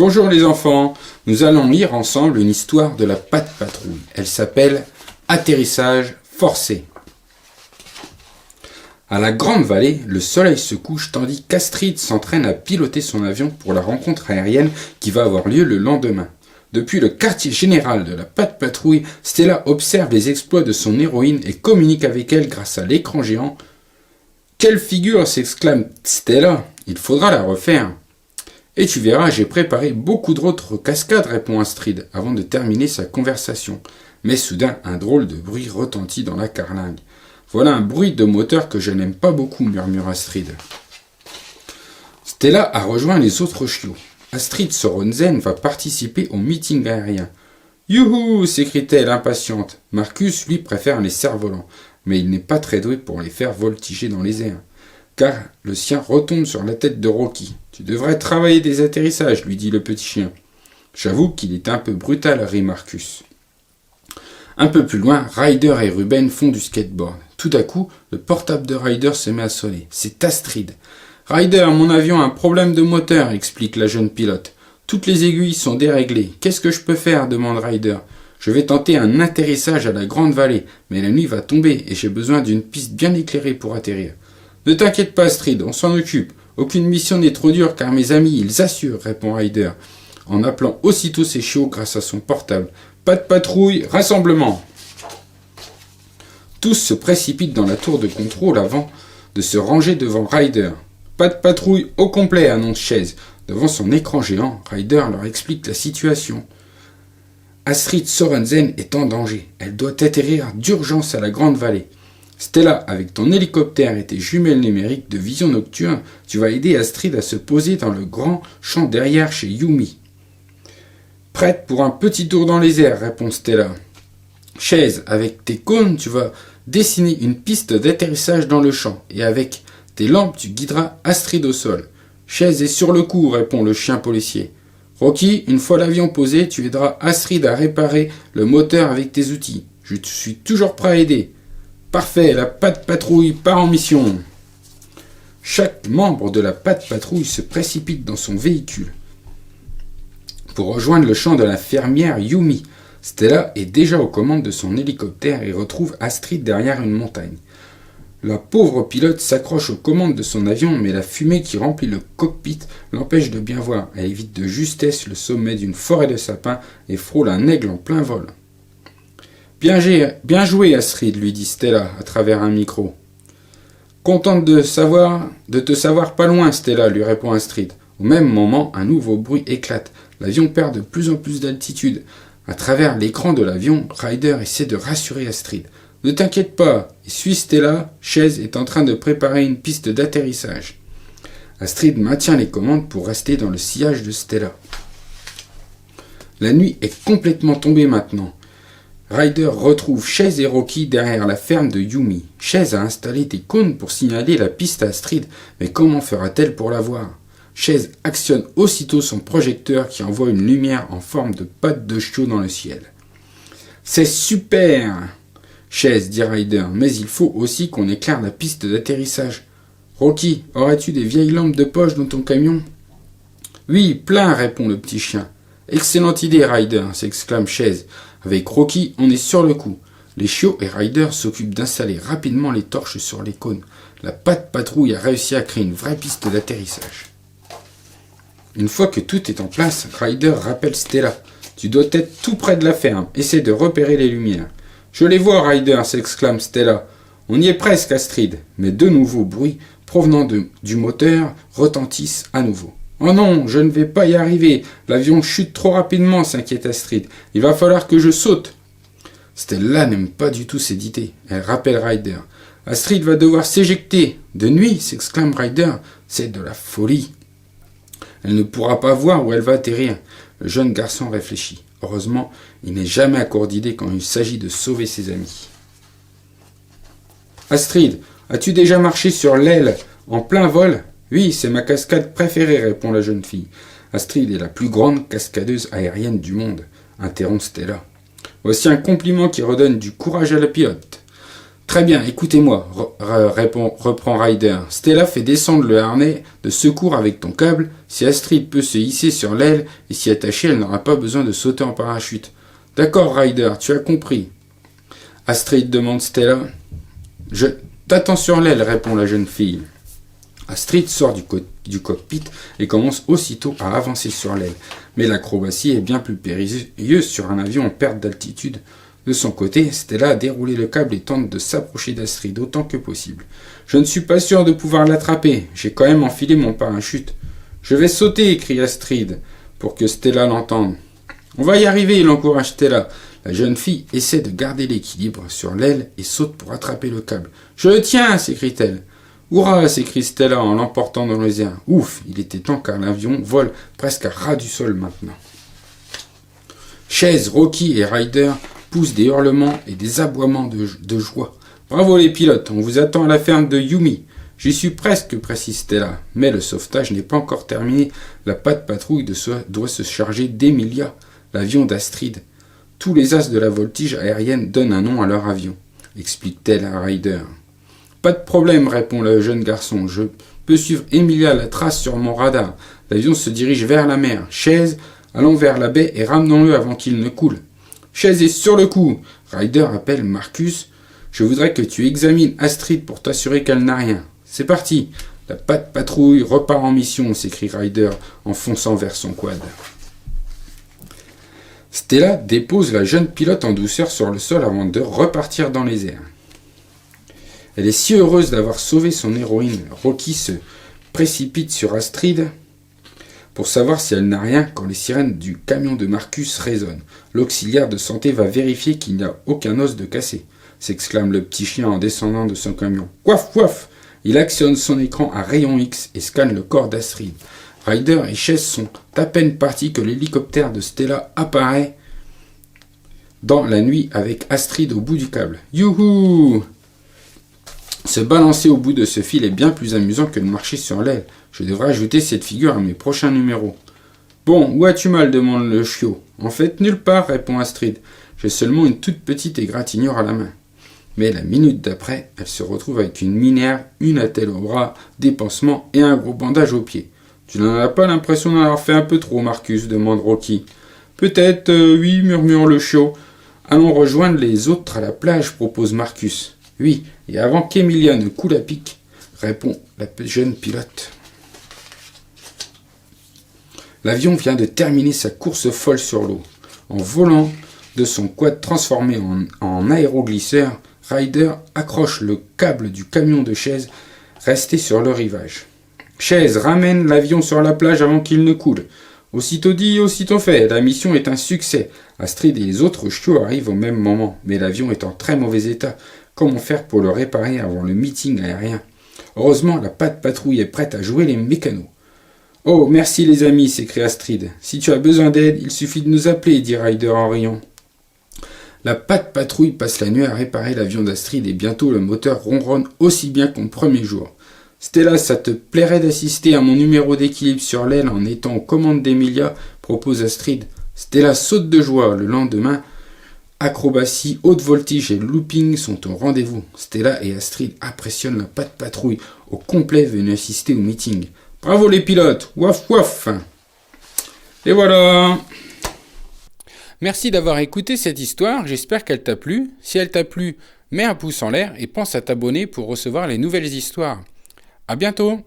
Bonjour les enfants, nous allons lire ensemble une histoire de la Patte Patrouille. Elle s'appelle Atterrissage forcé. À la Grande Vallée, le soleil se couche tandis qu'Astrid s'entraîne à piloter son avion pour la rencontre aérienne qui va avoir lieu le lendemain. Depuis le quartier général de la Patte Patrouille, Stella observe les exploits de son héroïne et communique avec elle grâce à l'écran géant. « Quelle figure !» s'exclame Stella. « Il faudra la refaire. » « Et tu verras, j'ai préparé beaucoup d'autres cascades, répond Astrid, avant de terminer sa conversation. Mais soudain, un drôle de bruit retentit dans la carlingue. Voilà un bruit de moteur que je n'aime pas beaucoup, murmure Astrid. Stella a rejoint les autres chiots. Astrid Sorensen va participer au meeting aérien. Youhou, s'écrie-t-elle impatiente. Marcus, lui, préfère les cerfs-volants, mais il n'est pas très doué pour les faire voltiger dans les airs. Car le sien retombe sur la tête de Rocky. « Tu devrais travailler des atterrissages, lui dit le petit chien. J'avoue qu'il est un peu brutal, rit Marcus. Un peu plus loin, Ryder et Ruben font du skateboard. Tout à coup, le portable de Ryder se met à sonner. C'est Astrid. « Ryder, mon avion a un problème de moteur, explique la jeune pilote. Toutes les aiguilles sont déréglées. Qu'est-ce que je peux faire demande Ryder. Je vais tenter un atterrissage à la Grande Vallée, mais la nuit va tomber et j'ai besoin d'une piste bien éclairée pour atterrir. Ne t'inquiète pas, Astrid, on s'en occupe. Aucune mission n'est trop dure car mes amis, ils assurent, répond Ryder, en appelant aussitôt ses chiots grâce à son portable. Patte Patrouille, rassemblement. Tous se précipitent dans la tour de contrôle avant de se ranger devant Ryder. Patte Patrouille au complet, annonce Chaise. Devant son écran géant, Ryder leur explique la situation. Astrid Sorensen est en danger. Elle doit atterrir d'urgence à la Grande Vallée. Stella, avec ton hélicoptère et tes jumelles numériques de vision nocturne, tu vas aider Astrid à se poser dans le grand champ derrière chez Yumi. Prête pour un petit tour dans les airs, répond Stella. Chaise, avec tes cônes, tu vas dessiner une piste d'atterrissage dans le champ, et avec tes lampes, tu guideras Astrid au sol. Chaise est sur le coup, répond le chien policier. Rocky, une fois l'avion posé, tu aideras Astrid à réparer le moteur avec tes outils. Je suis toujours prêt à aider. Parfait, la Patte Patrouille part en mission. Chaque membre de la Patte Patrouille se précipite dans son véhicule pour rejoindre le champ de la fermière Yumi. Stella est déjà aux commandes de son hélicoptère et retrouve Astrid derrière une montagne. La pauvre pilote s'accroche aux commandes de son avion, mais la fumée qui remplit le cockpit l'empêche de bien voir. Elle évite de justesse le sommet d'une forêt de sapins et frôle un aigle en plein vol. Bien joué, Astrid, lui dit Stella à travers un micro. Contente de te savoir pas loin, Stella, lui répond Astrid. Au même moment, un nouveau bruit éclate. L'avion perd de plus en plus d'altitude. À travers l'écran de l'avion, Ryder essaie de rassurer Astrid. Ne t'inquiète pas, suis Stella, Chaise est en train de préparer une piste d'atterrissage. Astrid maintient les commandes pour rester dans le sillage de Stella. La nuit est complètement tombée maintenant. Ryder retrouve Chaise et Rocky derrière la ferme de Yumi. Chaise a installé des cônes pour signaler la piste à Astrid, mais comment fera-t-elle pour la voir? Chaise actionne aussitôt son projecteur qui envoie une lumière en forme de patte de chiot dans le ciel. C'est super! Chaise, dit Ryder, mais il faut aussi qu'on éclaire la piste d'atterrissage. Rocky, aurais-tu des vieilles lampes de poche dans ton camion? Oui, plein, répond le petit chien. Excellente idée, Ryder, s'exclame Chaise. Avec Rocky, on est sur le coup. Les chiots et Ryder s'occupent d'installer rapidement les torches sur les cônes. La Patte Patrouille a réussi à créer une vraie piste d'atterrissage. Une fois que tout est en place, Ryder rappelle Stella. Tu dois être tout près de la ferme. Essaie de repérer les lumières. Je les vois, Ryder, s'exclame Stella. On y est presque, Astrid. Mais de nouveaux bruits provenant du moteur retentissent à nouveau. Oh non, je ne vais pas y arriver. L'avion chute trop rapidement, s'inquiète Astrid. Il va falloir que je saute. Stella n'aime pas du tout cette idée. Elle rappelle Ryder. Astrid va devoir s'éjecter. De nuit, s'exclame Ryder. C'est de la folie. Elle ne pourra pas voir où elle va atterrir. Le jeune garçon réfléchit. Heureusement, il n'est jamais à court d'idées quand il s'agit de sauver ses amis. Astrid, as-tu déjà marché sur l'aile en plein vol? Oui, c'est ma cascade préférée, répond la jeune fille. Astrid est la plus grande cascadeuse aérienne du monde, interrompt Stella. Voici un compliment qui redonne du courage à la pilote. Très bien, écoutez-moi, reprend Ryder. Stella fait descendre le harnais de secours avec ton câble. Si Astrid peut se hisser sur l'aile et s'y attacher, elle n'aura pas besoin de sauter en parachute. D'accord, Ryder, tu as compris. Astrid demande Stella. Je t'attends sur l'aile, répond la jeune fille. Astrid sort du cockpit et commence aussitôt à avancer sur l'aile. Mais l'acrobatie est bien plus périlleuse sur un avion en perte d'altitude. De son côté, Stella a déroulé le câble et tente de s'approcher d'Astrid autant que possible. Je ne suis pas sûr de pouvoir l'attraper. J'ai quand même enfilé mon parachute. Je vais sauter, crie Astrid, pour que Stella l'entende. On va y arriver, l'encourage Stella. La jeune fille essaie de garder l'équilibre sur l'aile et saute pour attraper le câble. Je le tiens, s'écrie-t-elle. Hurrah, s'écrie Stella en l'emportant dans les airs. Ouf, il était temps car l'avion vole presque à ras du sol maintenant. Chase, Rocky et Ryder poussent des hurlements et des aboiements de joie. Bravo les pilotes, on vous attend à la ferme de Yumi. J'y suis presque, précise Stella. Mais le sauvetage n'est pas encore terminé. La patte patrouille doit se charger d'Emilia, l'avion d'Astrid. Tous les as de la voltige aérienne donnent un nom à leur avion, explique-t-elle à Ryder. Pas de problème, répond le jeune garçon. Je peux suivre Emilia la trace sur mon radar. L'avion se dirige vers la mer. Chase, allons vers la baie et ramenons-le avant qu'il ne coule. Chase est sur le coup. Ryder appelle Marcus. Je voudrais que tu examines Astrid pour t'assurer qu'elle n'a rien. C'est parti. La patte patrouille repart en mission, s'écrie Ryder en fonçant vers son quad. Stella dépose la jeune pilote en douceur sur le sol avant de repartir dans les airs. Elle est si heureuse d'avoir sauvé son héroïne. Rocky se précipite sur Astrid pour savoir si elle n'a rien quand les sirènes du camion de Marcus résonnent. L'auxiliaire de santé va vérifier qu'il n'y a aucun os de cassé, s'exclame le petit chien en descendant de son camion. Ouaf, ouaf! Il actionne son écran à rayon X et scanne le corps d'Astrid. Ryder et Chase sont à peine partis que l'hélicoptère de Stella apparaît dans la nuit avec Astrid au bout du câble. Youhou! Se balancer au bout de ce fil est bien plus amusant que de marcher sur l'aile. Je devrais ajouter cette figure à mes prochains numéros. Bon, où as-tu mal demande le chiot. En fait, nulle part, répond Astrid. J'ai seulement une toute petite égratignure à la main. Mais la minute d'après, elle se retrouve avec une minière, une attelle au bras, des pansements et un gros bandage au pied. Tu n'en as pas l'impression d'en avoir fait un peu trop, Marcus, demande Rocky. Peut-être, oui, murmure le chiot. Allons rejoindre les autres à la plage, propose Marcus. Oui, et avant qu'Emilia ne coule à pic, répond la jeune pilote. L'avion vient de terminer sa course folle sur l'eau. En volant de son quad transformé en aéroglisseur, Ryder accroche le câble du camion de Chase resté sur le rivage. Chase ramène l'avion sur la plage avant qu'il ne coule. Aussitôt dit, aussitôt fait, la mission est un succès. Astrid et les autres chiots arrivent au même moment, mais l'avion est en très mauvais état. Comment faire pour le réparer avant le meeting aérien? Heureusement, la patte patrouille est prête à jouer les mécanos. Oh, merci les amis, s'écrie Astrid. Si tu as besoin d'aide, il suffit de nous appeler, dit Ryder en riant. La patte patrouille passe la nuit à réparer l'avion d'Astrid et bientôt le moteur ronronne aussi bien qu'au premier jour. Stella, ça te plairait d'assister à mon numéro d'équilibre sur l'aile en étant aux commandes d'Emilia, propose Astrid. Stella saute de joie. Le lendemain, acrobatie, haute voltige et looping sont au rendez-vous. Stella et Astrid impressionnent la patte patrouille au complet venu assister au meeting. Bravo les pilotes, waf waf. Et voilà. Merci d'avoir écouté cette histoire, j'espère qu'elle t'a plu. Si elle t'a plu, mets un pouce en l'air et pense à t'abonner pour recevoir les nouvelles histoires. À bientôt.